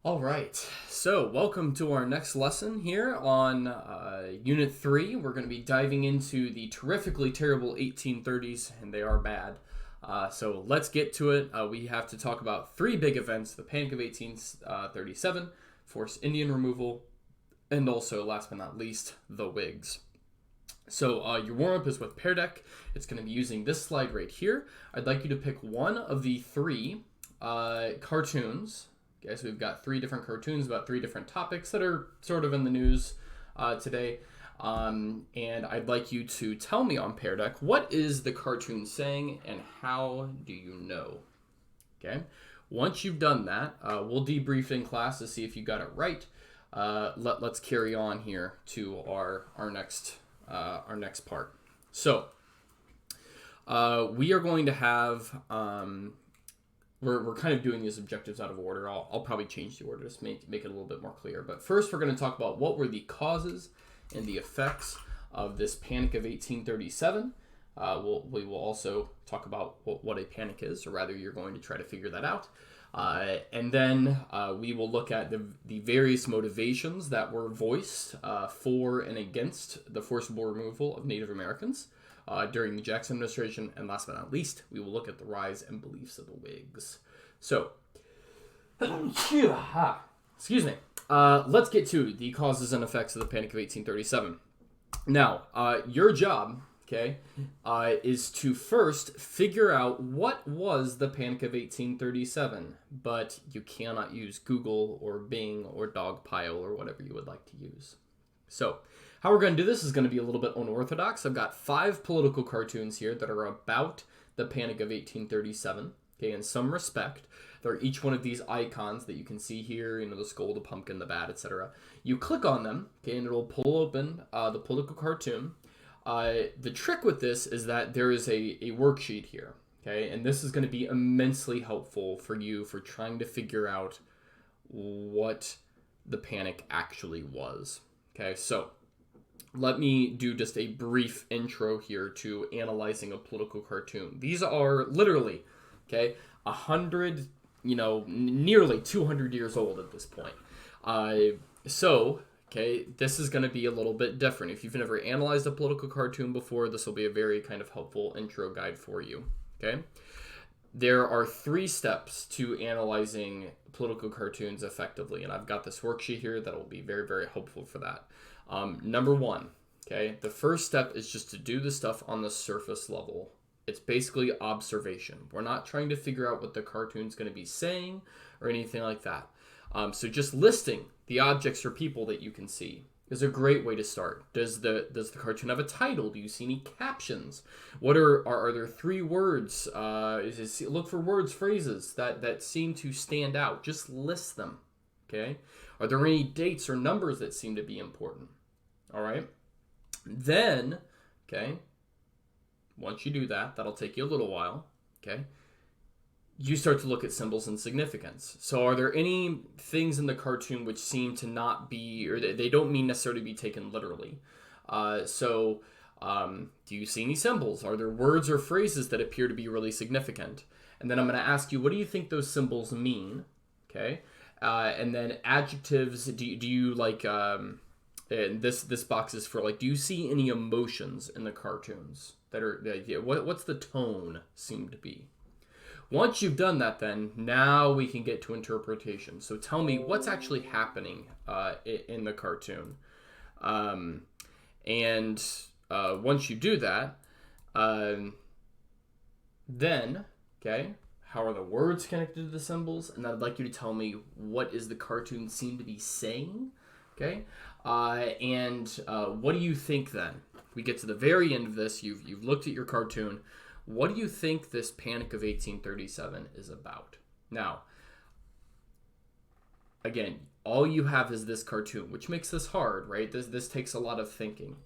All right, so welcome to our next lesson here on Unit 3. We're going to be diving into the terrifically terrible 1830s, and they are bad. So let's get to it. We have to talk about three big events: the Panic of 1837, forced Indian removal, and also, last but not least, the Whigs. So your warm-up is with Pear Deck. It's going to be using this slide right here. I'd like you to pick one of the three cartoons. Okay, so we've got three different cartoons about three different topics that are sort of in the news today. And I'd like you to tell me on Pear Deck, what is the cartoon saying and how do you know? Okay, once you've done that, we'll debrief in class to see if you got it right. Let's carry on here to our next part. So we are going to have we're kind of doing these objectives out of order. I'll probably change the order to make it a little bit more clear. But first, we're going to talk about what were the causes and the effects of this Panic of 1837. We will also talk about what a panic is, or rather, you're going to try to figure that out. And then we will look at the various motivations that were voiced for and against the forcible removal of Native Americans during the Jackson administration. And last but not least, we will look at the rise and beliefs of the Whigs. So, excuse me. Let's get to the causes and effects of the Panic of 1837. Now, your job, okay, is to first figure out what was the Panic of 1837, but you cannot use Google or Bing or Dogpile or whatever you would like to use. So, how we're going to do this is going to be a little bit unorthodox. I've got 5 political cartoons here that are about the Panic of 1837, okay, in some respect. They're each one of these icons that you can see here, the skull, the pumpkin, the bat, etc. You click on them, okay, and it'll pull open the political cartoon. The trick with this is that there is a worksheet here, okay, and this is going to be immensely helpful for you for trying to figure out what the panic actually was. Okay, so let me do just a brief intro here to analyzing a political cartoon. These are literally, okay, 100, nearly 200 years old at this point. Okay, this is going to be a little bit different. If you've never analyzed a political cartoon before, this will be a very kind of helpful intro guide for you, okay? There are 3 steps to analyzing political cartoons effectively, and I've got this worksheet here that will be very, very helpful for that. Number 1, okay, the first step is just to do the stuff on the surface level. It's basically observation. We're not trying to figure out what the cartoon's going to be saying or anything like that. So just listing the objects or people that you can see is a great way to start. Does the cartoon have a title? Do you see any captions? What are there 3 words? Look for words, phrases that seem to stand out. Just list them, okay? Are there any dates or numbers that seem to be important? All right. Then, okay, once you do that, that'll take you a little while, okay? You start to look at symbols and significance. So are there any things in the cartoon which seem to not be, or they don't mean necessarily to be taken literally? Do you see any symbols? Are there words or phrases that appear to be really significant? And then I'm going to ask you, what do you think those symbols mean? Okay. And then adjectives, do you like, and this box is for like, do you see any emotions in the cartoons that are, what's the tone seem to be? Once you've done that, then now we can get to interpretation. So tell me what's actually happening in the cartoon. Once you do that, then, okay, how are the words connected to the symbols? And I'd like you to tell me what is the cartoon seem to be saying, okay? What do you think then? We get to the very end of this. You've looked at your cartoon. What do you think this Panic of 1837 is about? Now, again, all you have is this cartoon, which makes this hard, right? This takes a lot of thinking.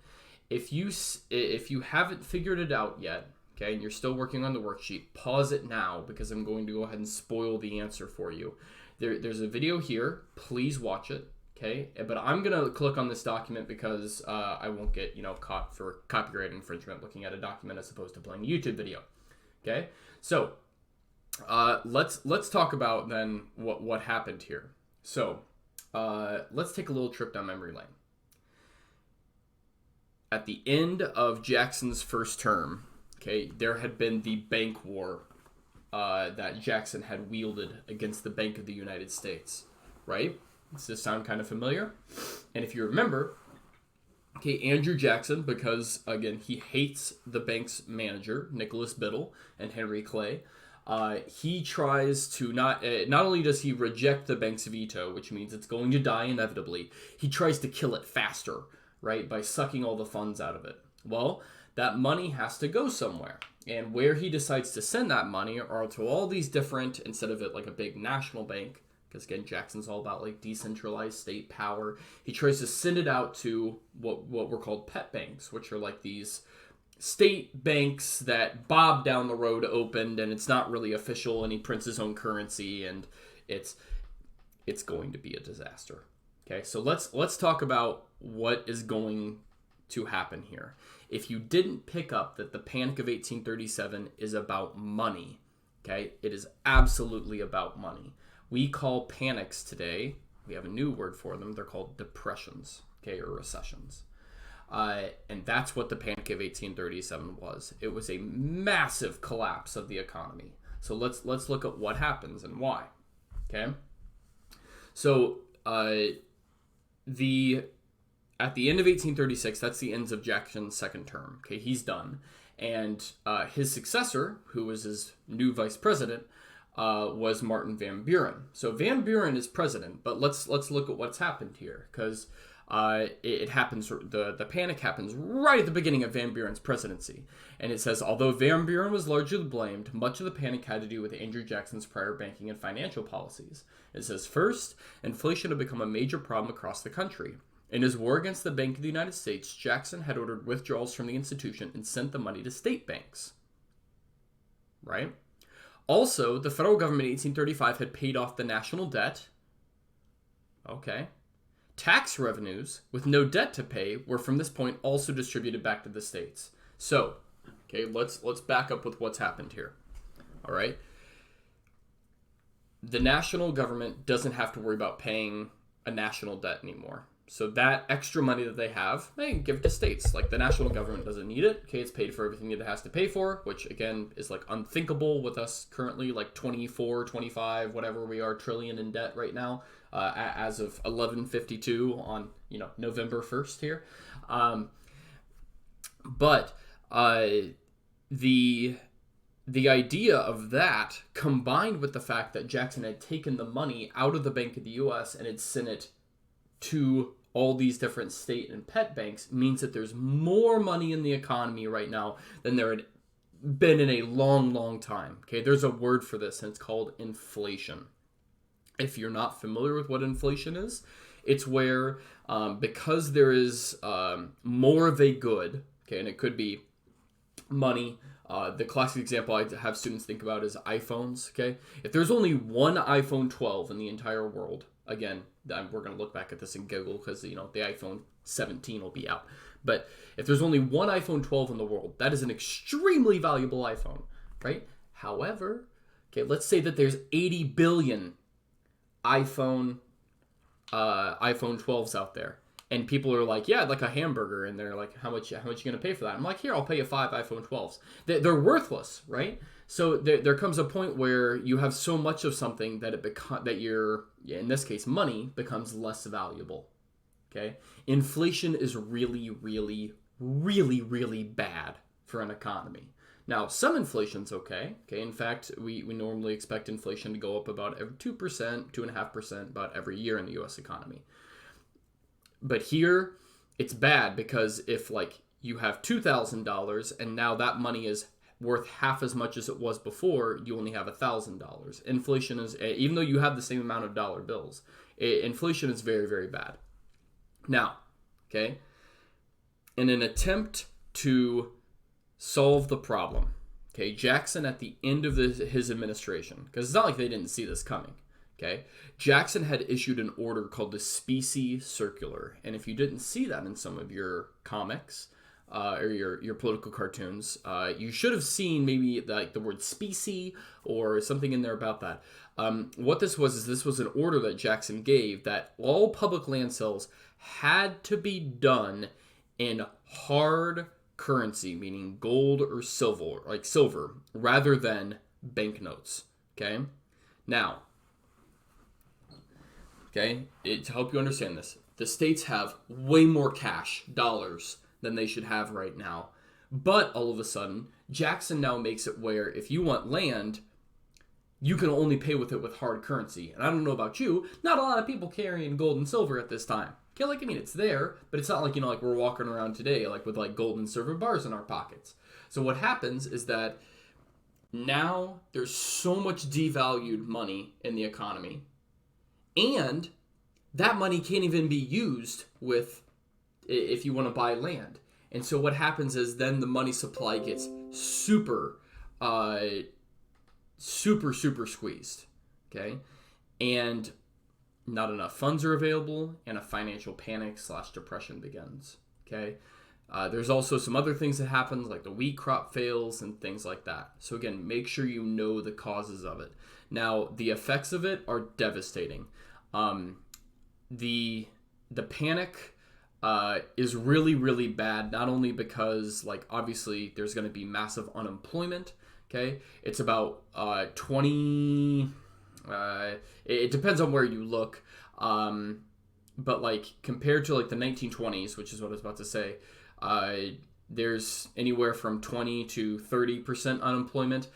If you haven't figured it out yet, okay, and you're still working on the worksheet, pause it now because I'm going to go ahead and spoil the answer for you. There's a video here. Please watch it. Okay, but I'm going to click on this document because I won't get, caught for copyright infringement looking at a document as opposed to playing a YouTube video. Okay, so let's talk about then what happened here. So let's take a little trip down memory lane. At the end of Jackson's first term, okay, there had been the bank war that Jackson had wielded against the Bank of the United States, right? Does this sound kind of familiar? And if you remember, okay, Andrew Jackson, because, again, he hates the bank's manager, Nicholas Biddle, and Henry Clay, he tries to not only does he reject the bank's veto, which means it's going to die inevitably, he tries to kill it faster, right, by sucking all the funds out of it. Well, that money has to go somewhere. And where he decides to send that money are to all these different, instead of it like a big national bank, because again, Jackson's all about like decentralized state power, he tries to send it out to what were called pet banks, which are like these state banks that Bob down the road opened, and it's not really official, and he prints his own currency, and it's going to be a disaster. Okay, so let's talk about what is going to happen here. If you didn't pick up that the Panic of 1837 is about money, okay, it is absolutely about money. We call panics today, we have a new word for them, they're called depressions, okay, or recessions. And that's what the Panic of 1837 was. It was a massive collapse of the economy. So let's look at what happens and why, okay? So at the end of 1836, that's the end of Jackson's second term. Okay, he's done. And his successor, who was his new vice president, was Martin Van Buren. So Van Buren is president, but let's look at what's happened here, because it happens. The panic happens right at the beginning of Van Buren's presidency, and it says, although Van Buren was largely blamed, much of the panic had to do with Andrew Jackson's prior banking and financial policies. It says, first, inflation had become a major problem across the country. In his war against the Bank of the United States, Jackson had ordered withdrawals from the institution and sent the money to state banks. Right? Also, the federal government in 1835 had paid off the national debt. Okay. Tax revenues, with no debt to pay, were from this point also distributed back to the states. So, okay, let's back up with what's happened here. All right? The national government doesn't have to worry about paying a national debt anymore. So that extra money that they have, they can give it to states. Like, the national government doesn't need it. Okay, it's paid for everything it has to pay for, which, again, is, like, unthinkable with us currently, like 24, 25, whatever we are, trillion in debt right now, as of 1152 on, November 1st here. But the idea of that, combined with the fact that Jackson had taken the money out of the Bank of the U.S. and had sent it to all these different state and pet banks, means that there's more money in the economy right now than there had been in a long, long time. Okay, there's a word for this, and it's called inflation. If you're not familiar with what inflation is, it's where, because there is more of a good, okay, and it could be money. The classic example I have students think about is iPhones, okay? If there's only one iPhone 12 in the entire world, again, we're going to look back at this in Google because, the iPhone 17 will be out. But if there's only one iPhone 12 in the world, that is an extremely valuable iPhone, right? However, okay, let's say that there's 80 billion iPhone 12s out there. And people are like, yeah, I'd like a hamburger. And they're like, how much you going to pay for that? I'm like, here, I'll pay you 5 iPhone 12s. They're worthless, right? So there comes a point where you have so much of something that that your, in this case, money becomes less valuable. Okay? Inflation is really, really, really, really bad for an economy. Now, some inflation's okay. Okay, in fact, we normally expect inflation to go up about every 2%, 2.5% about every year in the U.S. economy. But here, it's bad because if, you have $2,000 and now that money is worth half as much as it was before, you only have $1,000. Inflation is, even though you have the same amount of dollar bills, inflation is very, very bad. Now, okay, in an attempt to solve the problem, okay, Jackson at the end of his administration, because it's not like they didn't see this coming, okay, Jackson had issued an order called the Specie Circular, and if you didn't see that in some of your comics, or your political cartoons, you should have seen maybe like the word specie or something in there about that. What this was is this was an order that Jackson gave that all public land sales had to be done in hard currency, meaning gold or silver, rather than banknotes. Okay? Now, to help you understand this, the states have way more cash, dollars, than they should have right now. But all of a sudden, Jackson now makes it where if you want land, you can only pay with it with hard currency. And I don't know about you, not a lot of people carrying gold and silver at this time. Okay, like, I mean, it's there, but it's not like, like we're walking around today, like with like gold and silver bars in our pockets. So what happens is that now there's so much devalued money in the economy, and that money can't even be used with if you want to buy land. And so what happens is then the money supply gets super squeezed, okay? And not enough funds are available, and a financial panic / depression begins, okay? There's also some other things that happen, like the wheat crop fails and things like that. So again, make sure you know the causes of it. Now, the effects of it are devastating. The panic is really, really bad, not only because, like, obviously there's going to be massive unemployment, okay? It's about 20... it depends on where you look, but, like, compared to, like, the 1920s, which is what I was about to say, there's anywhere from 20 to 30% unemployment.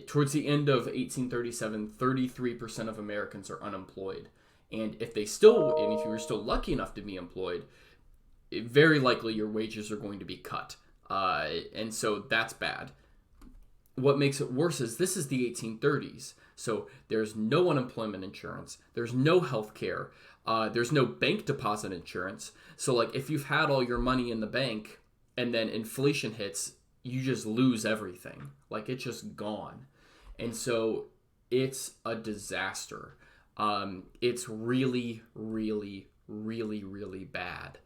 Towards the end of 1837, 33% of Americans are unemployed. And if you were still lucky enough to be employed, very likely your wages are going to be cut. And so that's bad. What makes it worse is this is the 1830s. So there's no unemployment insurance. There's no health care. There's no bank deposit insurance. So, like, if you've had all your money in the bank and then inflation hits, you just lose everything. Like, it's just gone. And so it's a disaster. It's really, really, really, really bad.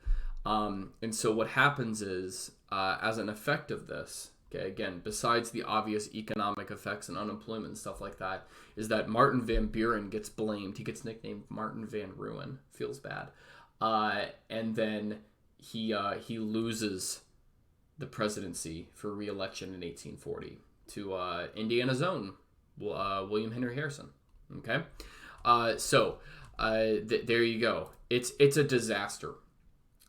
And so what happens is, as an effect of this, okay, again, besides the obvious economic effects and unemployment and stuff like that, is that Martin Van Buren gets blamed. He gets nicknamed Martin Van Ruin. Feels bad. And then he loses the presidency for re-election in 1840 to Indiana's own William Henry Harrison. Okay? There you go. It's a disaster.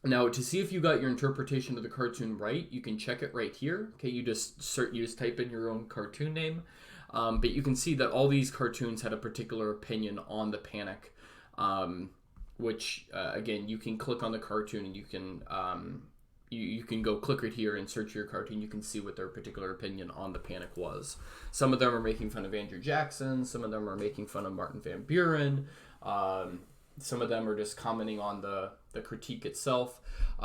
Now, to see if you got your interpretation of the cartoon right, you can check it right here. Okay, you just type in your own cartoon name, but you can see that all these cartoons had a particular opinion on the panic, which again, you can click on the cartoon and you can you can go click it here and search your cartoon. You can see what their particular opinion on the panic was. Some of them are making fun of Andrew Jackson. Some of them are making fun of Martin Van Buren. Some of them are just commenting on the critique itself.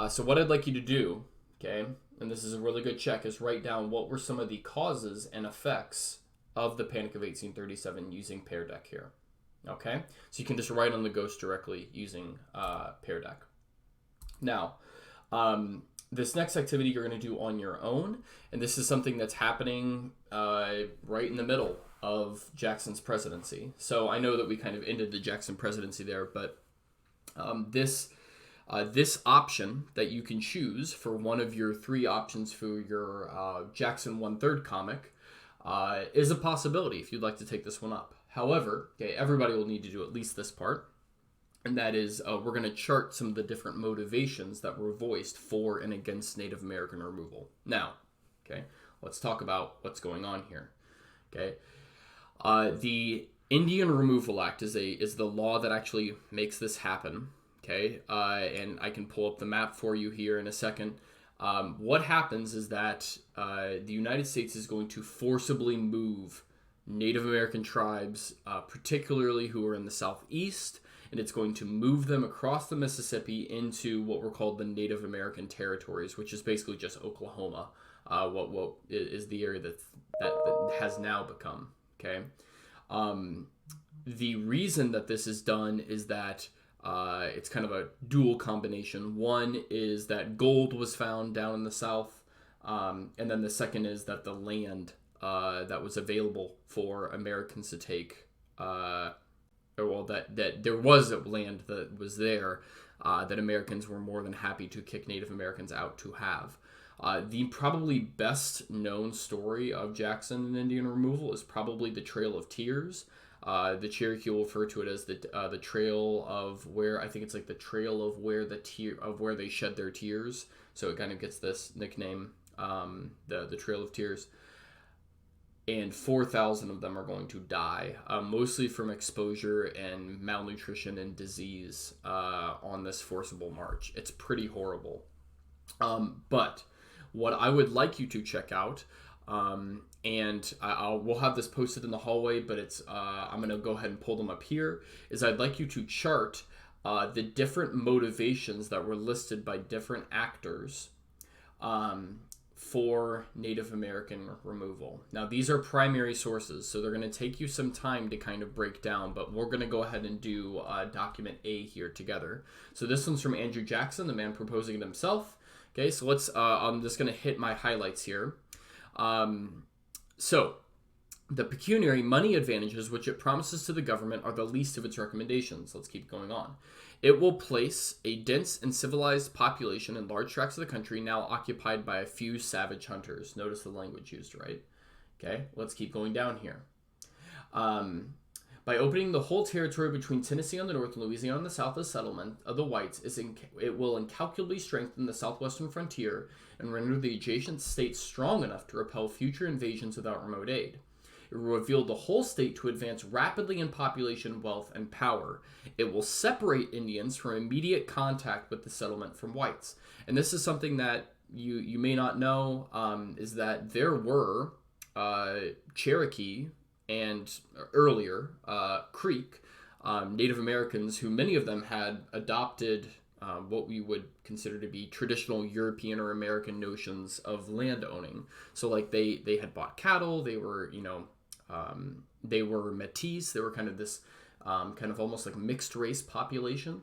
So what I'd like you to do, okay, and this is a really good check, is write down what were some of the causes and effects of the Panic of 1837 using Pear Deck here. Okay, so you can just write on the ghost directly using Pear Deck. Now, this next activity you're going to do on your own, and this is something that's happening right in the middle of Jackson's presidency. So I know that we kind of ended the Jackson presidency there, but this option that you can choose for one of your three options for your Jackson 1/3 comic is a possibility if you'd like to take this one up. However, okay, everybody will need to do at least this part, and that is we're going to chart some of the different motivations that were voiced for and against Native American removal. Now, okay, let's talk about what's going on here. Okay, the Indian Removal Act is the law that actually makes this happen. Okay, and I can pull up the map for you here in a second. What happens is that the United States is going to forcibly move Native American tribes, particularly who are in the Southeast, and it's going to move them across the Mississippi into what were called the Native American territories, which is basically just Oklahoma, what is the area that has now become. Okay, the reason that this is done is that It's kind of a dual combination. One is that gold was found down in the South, and then the second is that the land that was available for Americans to take, that there was a land that was there that Americans were more than happy to kick Native Americans out to have. The probably best known story of Jackson and Indian removal is probably the Trail of Tears. The Cherokee will refer to it as the trail of where, I think it's like the trail of where where they shed their tears. So it kind of gets this nickname, the Trail of Tears. And 4,000 of them are going to die, mostly from exposure and malnutrition and disease on this forcible march. It's pretty horrible. But what I would like you to check out, and we'll have this posted in the hallway, but I'm going to go ahead and pull them up here, is I'd like you to chart the different motivations that were listed by different actors for Native American removal. Now, these are primary sources, so they're going to take you some time to kind of break down, but we're going to go ahead and do document A here together. So this one's from Andrew Jackson, the man proposing it himself. Okay, so let's, I'm just going to hit my highlights here. So, the pecuniary money advantages which it promises to the government are the least of its recommendations. Let's keep going on. It will place a dense and civilized population in large tracts of the country now occupied by a few savage hunters. Notice the language used, right? Okay, let's keep going down here. By opening the whole territory between Tennessee on the north and Louisiana on the south as settlement of the whites, it will incalculably strengthen the southwestern frontier and render the adjacent states strong enough to repel future invasions without remote aid. It will reveal the whole state to advance rapidly in population, wealth, and power. It will separate Indians from immediate contact with the settlement from whites. And this is something that you may not know, is that there were Cherokee and earlier Creek Native Americans who many of them had adopted what we would consider to be traditional European or American notions of land owning. So like they had bought cattle, they were, they were Métis, they were kind of this kind of almost like mixed race population.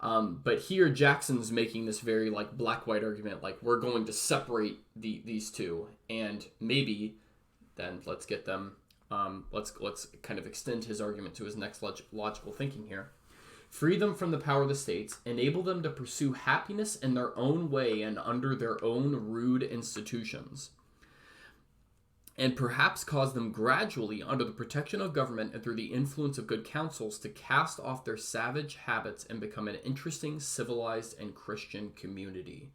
But here Jackson's making this very like black-white argument, like we're going to separate these two, and maybe then let's get them, let's kind of extend his argument to his next logical thinking here. Free them from the power of the states, enable them to pursue happiness in their own way and under their own rude institutions, and perhaps cause them gradually, under the protection of government and through the influence of good counsels, to cast off their savage habits and become an interesting, civilized, and Christian community.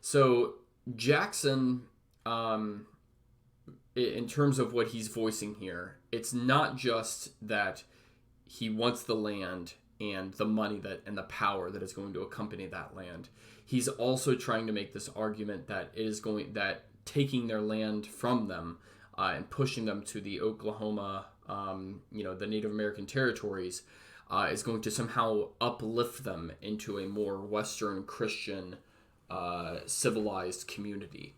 So Jackson, in terms of what he's voicing here, it's not just that he wants the land and the money and the power that is going to accompany that land. He's also trying to make this argument that taking their land from them and pushing them to the Oklahoma, the Native American territories, is going to somehow uplift them into a more Western Christian, civilized community.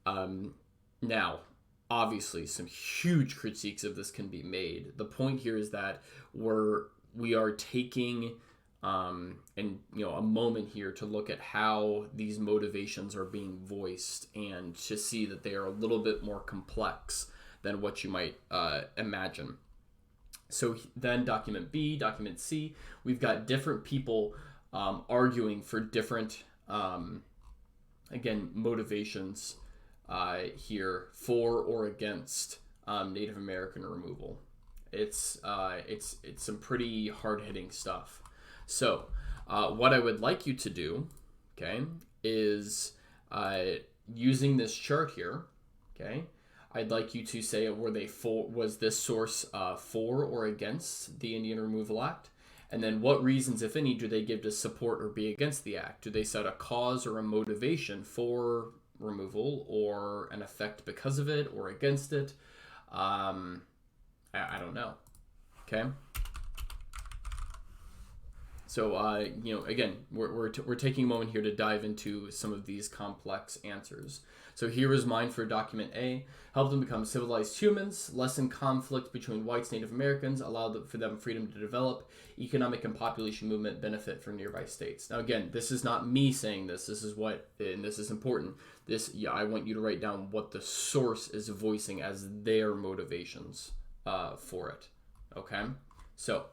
Now, obviously, some huge critiques of this can be made. The point here is that we are taking a moment here to look at how these motivations are being voiced and to see that they are a little bit more complex than what you might imagine. So then document B, document C, we've got different people arguing for different, motivations here for or against Native American removal. It's some pretty hard-hitting stuff. So what I would like you to do, okay, is using this chart here, okay, I'd like you to say, was this source for or against the Indian Removal Act? And then what reasons, if any, do they give to support or be against the act? Do they set a cause or a motivation for removal or an effect because of it or against it? I don't know. Okay. So, again, we're taking a moment here to dive into some of these complex answers. So here is mine for document A. Help them become civilized humans, lessen conflict between whites and Native Americans, allow for them freedom to develop, economic and population movement benefit for nearby states. Now, again, this is not me saying this. This is what, and this is important. I want you to write down what the source is voicing as their motivations for it. Okay? So,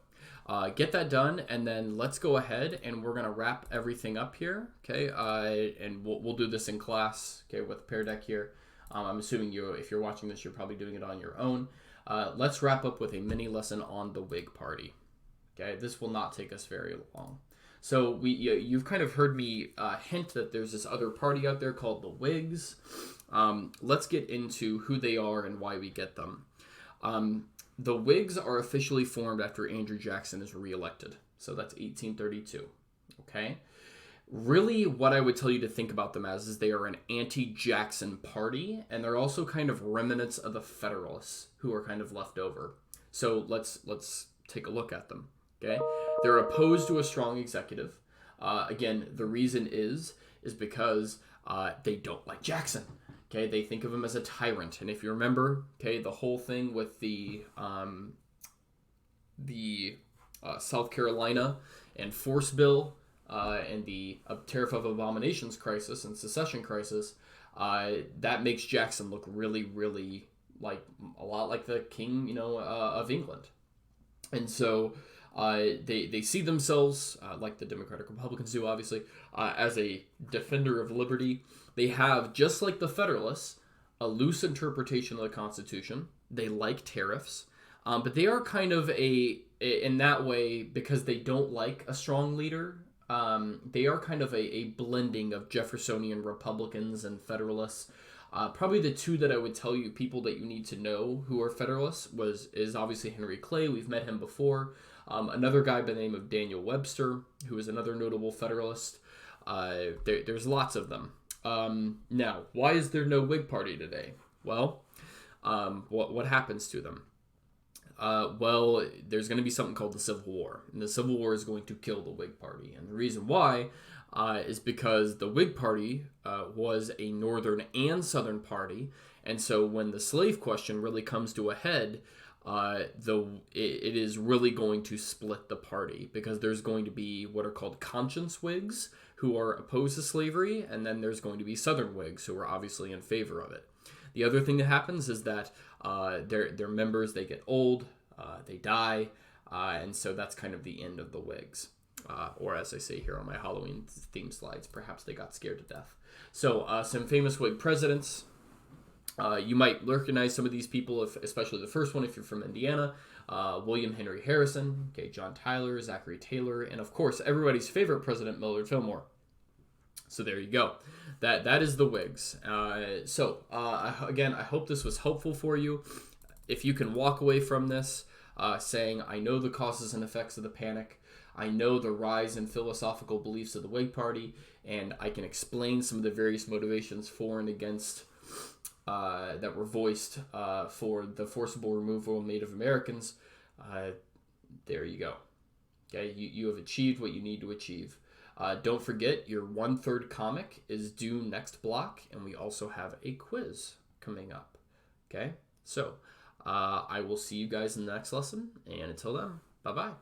get that done, and then let's go ahead and we're going to wrap everything up here, okay? And we'll do this in class, okay, with Pear Deck here. I'm assuming if you're watching this, you're probably doing it on your own. Let's wrap up with a mini lesson on the Whig Party, okay? This will not take us very long. So you've kind of heard me hint that there's this other party out there called the Whigs. Let's get into who they are and why we get them. The Whigs are officially formed after Andrew Jackson is reelected. So that's 1832, okay? Really, what I would tell you to think about them as is they are an anti-Jackson party, and they're also kind of remnants of the Federalists who are kind of left over. So let's take a look at them, okay? They're opposed to a strong executive. Again, the reason is because they don't like Jackson. Okay, they think of him as a tyrant, and if you remember, okay, the whole thing with the South Carolina and force bill and the Tariff of Abominations crisis and secession crisis, that makes Jackson look really, really like a lot like the king, of England, and so they see themselves like the Democratic Republicans do, obviously, as a defender of liberty. They have, just like the Federalists, a loose interpretation of the Constitution. They like tariffs, but they are kind of in that way, because they don't like a strong leader, they are kind of a blending of Jeffersonian Republicans and Federalists. Probably the two that I would tell you, people that you need to know who are Federalists, is obviously Henry Clay. We've met him before. Another guy by the name of Daniel Webster, who is another notable Federalist. There's lots of them. Now, why is there no Whig Party today? Well, what happens to them? Well, there's going to be something called the Civil War, and the Civil War is going to kill the Whig Party. And the reason why is because the Whig Party was a Northern and Southern party, and so when the slave question really comes to a head, it is really going to split the party, because there's going to be what are called conscience Whigs, who are opposed to slavery, and then there's going to be Southern Whigs, who are obviously in favor of it. The other thing that happens is that their members, they get old, they die, and so that's kind of the end of the Whigs. Or as I say here on my Halloween theme slides, perhaps they got scared to death. So some famous Whig presidents. You might recognize some of these people, especially the first one if you're from Indiana. William Henry Harrison, okay, John Tyler, Zachary Taylor, and of course everybody's favorite president, Millard Fillmore. So there you go. That is the Whigs. Again, I hope this was helpful for you. If you can walk away from this saying, I know the causes and effects of the panic, I know the rise in philosophical beliefs of the Whig Party, and I can explain some of the various motivations for and against that were voiced for the forcible removal of Native Americans, there you go. Okay, you have achieved what you need to achieve. Don't forget, your 1/3 comic is due next block, and we also have a quiz coming up. Okay, so I will see you guys in the next lesson, and until then, bye-bye.